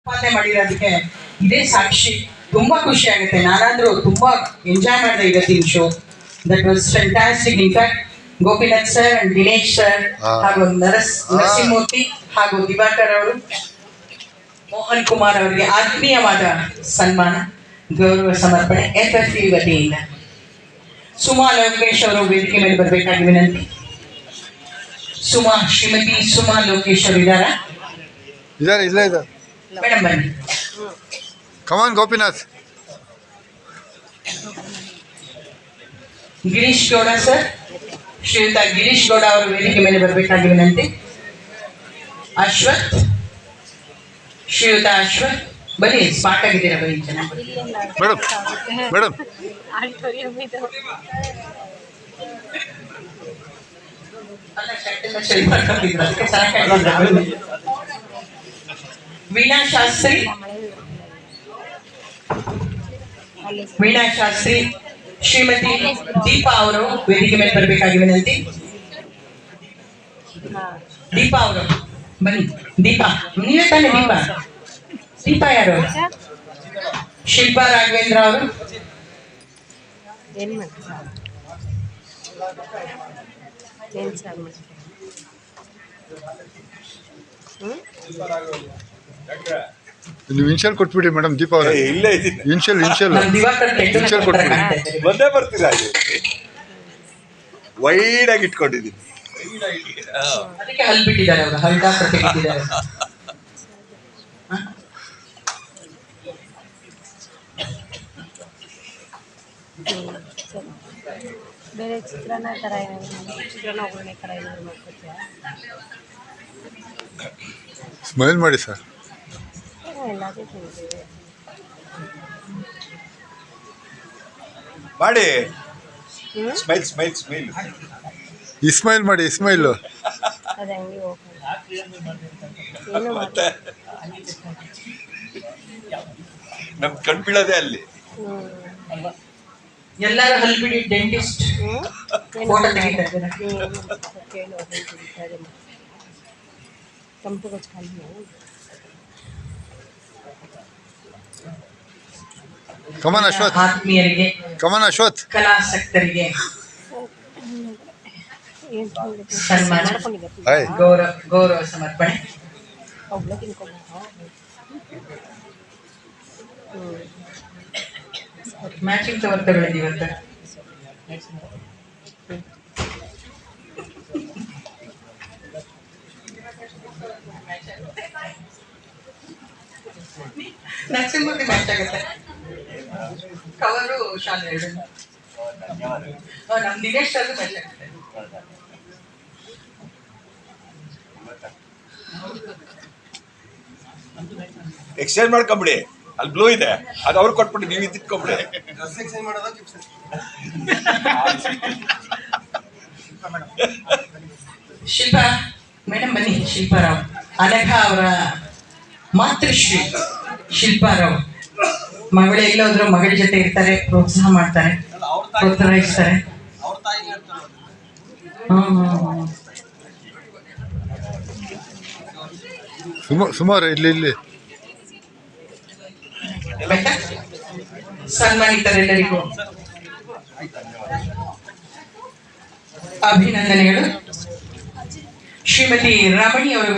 ಸಂಪಾದನೆ ಮಾಡಿರೋದಕ್ಕೆ ಇದೇ ಸಾಕ್ಷಿ. ತುಂಬಾ ಖುಷಿ ಆಗುತ್ತೆ. ನಾನಾದ್ರೂ ತುಂಬಾ ಎಂಜಾಯ್ ಮಾಡಿದೆ ಇವತ್ತಿನ show. That was fantastic. In fact Gopinath sir and Dinesh sir ಹಾಗೂ ನರಸಿಂಹಮೂರ್ತಿ ಹಾಗೂ ದಿವಾಕರ್ ಅವರು, ಮೋಹನ್ ಕುಮಾರ್ ಅವರಿಗೆ ಆತ್ಮೀಯವಾದ ಸನ್ಮಾನ, ಗೌರವ ಸಮರ್ಪಣೆ FFE ವತಿಯಿಂದ. ಸುಮಾ ಲೋಕೇಶ್ ಅವರು ವೇದಿಕೆ ಮೇಲೆ ಬರಬೇಕಾಗಿ ವಿನಂತಿ. ಶ್ರೀಮತಿ ಸುಮಾ ಲೋಕೇಶ್ ಅವರು ಇದ್ದಾರಾ? ಮೇಡಮ್ ಬನ್ನಿ. ಕಮಾನ್ ಗೋಪಿನಾಥ್. ಗಿರೀಶ್ ಗೌಡ ಸರ್, ಶ್ರೀಯುತ ಗಿರೀಶ್ ಗೌಡ ಅವರು ವೇದಿಕೆ ಮೇಲೆ ಬರಬೇಕಾಗಿ ವಿನಂತಿ. ಅಶ್ವಥ್, ಶ್ರೀಯುತ ಅಶ್ವಥ್ ಬನ್ನಿ, ಸ್ಮಾರ್ಟ್ ಆಗಿದ್ದೀರಾ, ಬನ್ನಿ ಚೆನ್ನಾಗಿ. ಮೇಡಮ್ ಮೇಡಮ್ ವೀಣಾ ಶಾಸ್ತ್ರಿ, ವೀಣಾ ಶಾಸ್ತ್ರಿ, ಶ್ರೀಮತಿ ದೀಪಾ ಅವರು ವೇದಿಕೆ ಮೇಲೆ ಬರಬೇಕಾಗಿ ವಿನಂತಿ. ದೀಪಾ ಅವರು ಬನ್ನಿ. ದೀಪಾ, ನೀವೇ ತಾನೆ ದೀಪಾ? ದೀಪಾ ಯಾರು? ಶಿಲ್ಪಾ ರಾಘವೇಂದ್ರ ಅವರು. ನೀವು ಇನ್ಶಿಯಲ್ ಕೊಟ್ಬಿಡಿ ಮೇಡಮ್. ದೀಪಾ ಅವರೇ ಇಲ್ಲೇ ಇದ್ದೀನಿ. ಇನ್ಶಿಯಲ್ ಕೊಟ್ಬಿಡಿ. ಬಂದೇ ಬರ್ತೀರಾ? ವೈಡ್ ಆಗಿ ಇಟ್ಕೊಂಡಿದ್ದೀನಿ. ಅದಕ್ಕೆ ಹಲ್ ಬಿಟ್ಟಿದ್ದಾರೆ ಅವರು, ಹಲ್ಕಾ ಪ್ರತಿಬಿಟ್ಟಿದ್ದಾರೆ. ಬೇರೆ ಚಿತ್ರಾನ್ನ ಥರ ಚಿತ್ರಾನ್ನ ಒಗ್ಗರಣೆ ಥರ ಏನಾದ್ರು ಮಾಡ್ಕೊತೀರಾ? ಸ್ಮೈಲ್ ಮಾಡಿ ಸರ್. ಎಲ್ಲದೂ ತಿಂತೀವಿ. ಮಾಡಿ ಸ್ಮೈಲ್ ಸ್ಮೈಲ್ ಸ್ಮೈಲ್. ಇಸ್ಮೈಲ್ ಮಾಡಿ, ಇಸ್ಮೈಲು. ಅದು ಹಂಗೆ ಏನು ಮತ್ತೆ ನಮ್ ಕಣ್ ಬೀಳೋದೇ ಅಲ್ಲಿ. ಎಲ್ಲರೂ ಹಲ್ ಬಿಡಿ. ಡೆಂಟಿಸ್ಟ್ ಫೋಟೋ ತೆಗಿತಾ ಇದ್ದಾರೆ. ತಂಪು ಗೊಚ್ಚಾಲಿ. ಕಮಾನ್ ಅಶ್ವಥ್. ಆತ್ಮೀಯರಿಗೆ, ಕಮಾನ್ ಅಶ್ವಥ್. ಕಲಾಸಕ್ತರಿಗೆ ಸನ್ಮಾನ, ಹಾಯ್. ಗೌರವ ಸಮರ್ಪಣೆ. ಮ್ಯಾಚಿಂಗ್ ಕವರ್ ತಗೊಳ್ಳಿ ಇವತ್ತು. ನರಸಿಂಹಮೂರ್ತಿ ಮ್ಯಾಚ್ ಆಗುತ್ತೆ. ಕವರು ಶಾಲೆ ಎರಡು. ನಮ್ ದಿನೇಶ್ ಅದು ಮ್ಯಾಚ್ ಆಗುತ್ತೆ. ಎಕ್ಸ್ಚೇಂಜ್ ಮಾಡ್ಕೊಂಬಿಡಿ. ಅಲ್ಲಿ ಬ್ಲೂ ಇದೆ, ಅದು ಅವ್ರು ಕೊಟ್ಬಿಡಿ, ನೀವು ಇದ್ದಿಟ್ಕೊಂಬಿಡಿ. ಶಿಲ್ಪಾ ಮೇಡಮ್ ಬನ್ನಿ. ಶಿಲ್ಪಾರಾವ್, ಅನಘ ಅವರ ಮಾತೃಶ್ರೀ ಶಿಲ್ಪಾರಾವ್. ಮಗಳು ಎಲ್ಲೋದ್ರು ಮಗಳ ಜೊತೆ ಇರ್ತಾರೆ, ಪ್ರೋತ್ಸಾಹ ಮಾಡ್ತಾರೆ, ಪ್ರೋತ್ಸಾಹಿಸ್ತಾರೆ. ಸುಮಾರು ಇಲ್ಲಿ ಸನ್ಮಾನಿತರೆಲ್ಲರಿಗೂ ಅಭಿನಂದನೆಗಳು. ಶ್ರೀಮತಿ ರಮಣಿ ಅವರು